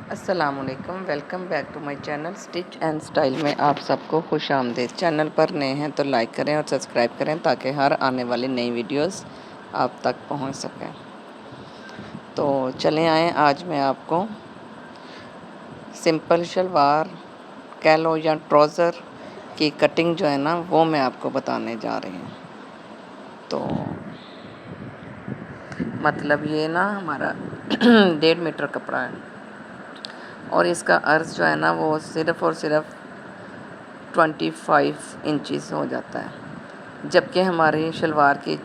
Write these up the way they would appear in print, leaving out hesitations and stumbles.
السلام علیکم، welcome back to my channel Stitch and Style میں آپ سب کو خوش آمدید۔ چینل پر نئے ہیں تو لائک کریں اور سبسکرائب کریں تاکہ ہر آنے والی نئی ویڈیوز آپ تک پہنچ سکیں۔ تو چلیں آئیں، آج میں آپ کو سمپل شلوار کہہ لو یا ٹراؤزر کی کٹنگ جو ہے نا وہ میں آپ کو بتانے جا رہی ہوں۔ تو مطلب یہ نا ہمارا 1.5 میٹر کپڑا ہے اور اس کا عرض جو ہے نا وہ صرف اور صرف 25 انچز ہو جاتا ہے، جبکہ ہماری شلوار کی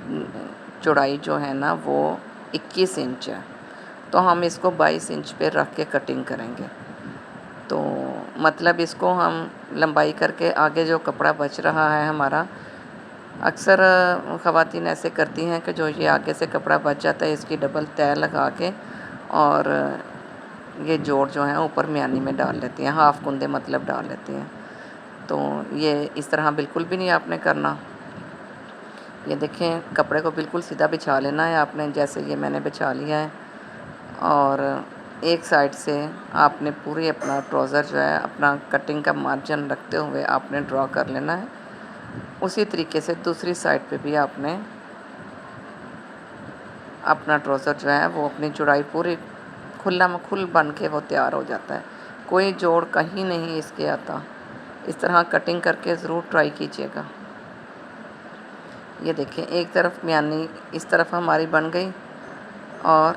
چوڑائی جو ہے نا وہ 21 انچ ہے، تو ہم اس کو 22 انچ پہ رکھ کے کٹنگ کریں گے۔ تو مطلب اس کو ہم لمبائی کر کے آگے جو کپڑا بچ رہا ہے ہمارا، اکثر خواتین ایسے کرتی ہیں کہ جو یہ آگے سے کپڑا بچ جاتا ہے اس کی ڈبل تہہ لگا کے اور یہ جوڑ جو ہیں اوپر میانی میں ڈال لیتی ہیں، ہاف کندے مطلب ڈال لیتی ہیں۔ تو یہ اس طرح بالکل بھی نہیں آپ نے کرنا۔ یہ دیکھیں کپڑے کو بالکل سیدھا بچھا لینا ہے آپ نے، جیسے یہ میں نے بچھا لیا ہے، اور ایک سائڈ سے آپ نے پوری اپنا ٹراؤزر جو ہے اپنا کٹنگ کا مارجن رکھتے ہوئے آپ نے ڈرا کر لینا ہے۔ اسی طریقے سے دوسری سائڈ پہ بھی آپ نے اپنا ٹراؤزر جو ہے وہ اپنی چوڑائی پوری کھل بن کے وہ تیار ہو جاتا ہے، کوئی جوڑ کہیں نہیں اس کے آتا۔ اس طرح کٹنگ کر کے ضرور ٹرائی کیجیے گا۔ یہ دیکھیں ایک طرف میانی اس طرف ہماری بن گئی اور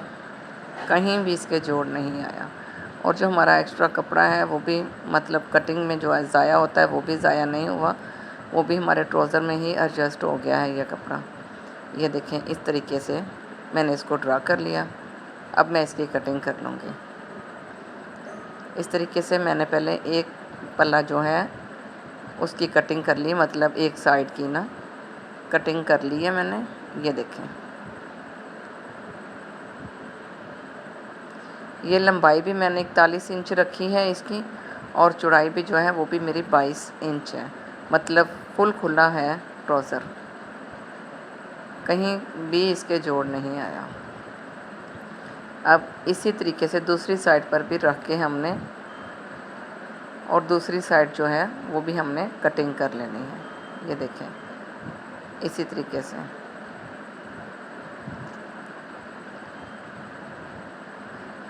کہیں بھی اس کے جوڑ نہیں آیا، اور جو ہمارا ایکسٹرا کپڑا ہے وہ بھی مطلب کٹنگ میں جو ہے ضائع ہوتا ہے وہ بھی ضائع نہیں ہوا، وہ بھی ہمارے ٹراؤزر میں ہی ایڈجسٹ ہو گیا ہے یہ کپڑا۔ یہ دیکھیں اس طریقے سے میں نے اس کو ڈرا کر لیا، اب میں اس کی کٹنگ کر لوں گی۔ اس طریقے سے میں نے پہلے ایک پلہ جو ہے اس کی کٹنگ کر لی، مطلب ایک سائڈ کی نا کٹنگ کر لی ہے میں نے۔ یہ دیکھیں یہ لمبائی بھی میں نے 41 انچ رکھی ہے اس کی، اور چوڑائی بھی جو ہے وہ بھی میری 22 انچ ہے، مطلب فل کھلا ہے ٹراؤزر، کہیں بھی اس کے جوڑ نہیں آیا۔ اب اسی طریقے سے دوسری سائڈ پر بھی رکھ کے ہم نے، اور دوسری سائڈ جو ہے وہ بھی ہم نے کٹنگ کر لینی ہے۔ یہ دیکھیں اسی طریقے سے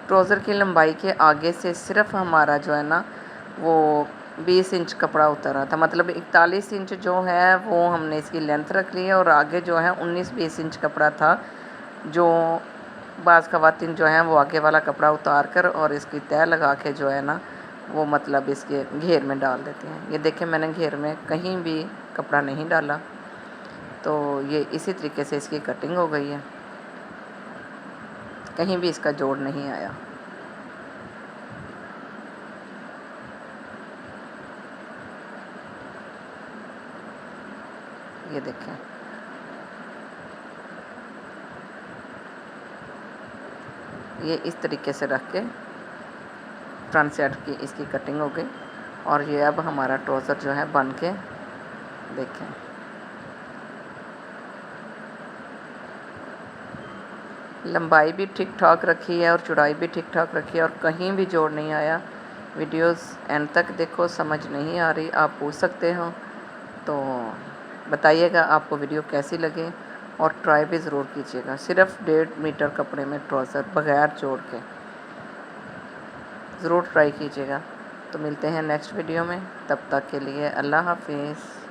ٹراؤزر کی لمبائی کے آگے سے صرف ہمارا جو ہے نا وہ 20 انچ کپڑا اترا تھا، مطلب 41 انچ جو ہے وہ ہم نے اس کی لینتھ رکھ لی ہے، اور آگے جو ہے 19-20 انچ کپڑا تھا، جو بعض خواتین جو ہیں وہ آگے والا کپڑا اتار کر اور اس کی تہہ لگا کے جو ہے نا وہ مطلب اس کے گھیر میں ڈال دیتے ہیں۔ یہ دیکھیں میں نے گھیر میں کہیں بھی کپڑا نہیں ڈالا، تو یہ اسی طریقے سے اس کی کٹنگ ہو گئی ہے، کہیں بھی اس کا جوڑ نہیں آیا۔ یہ دیکھیں یہ اس طریقے سے رکھ کے فرنٹ سائڈ کی اس کی کٹنگ ہو گئی، اور یہ اب ہمارا ٹراؤزر جو ہے بن کے دیکھیں لمبائی بھی ٹھیک ٹھاک رکھی ہے اور چوڑائی بھی ٹھیک ٹھاک رکھی ہے، اور کہیں بھی جوڑ نہیں آیا۔ ویڈیوز اینڈ تک دیکھو، سمجھ نہیں آ رہی آپ پوچھ سکتے ہو، تو بتائیے گا آپ کو ویڈیو کیسی لگے، اور ٹرائی بھی ضرور کیجیے گا۔ صرف 1.5 میٹر کپڑے میں ٹراؤزر بغیر جوڑ کے ضرور ٹرائی کیجیے گا۔ تو ملتے ہیں نیکسٹ ویڈیو میں، تب تک کے لیے اللہ حافظ۔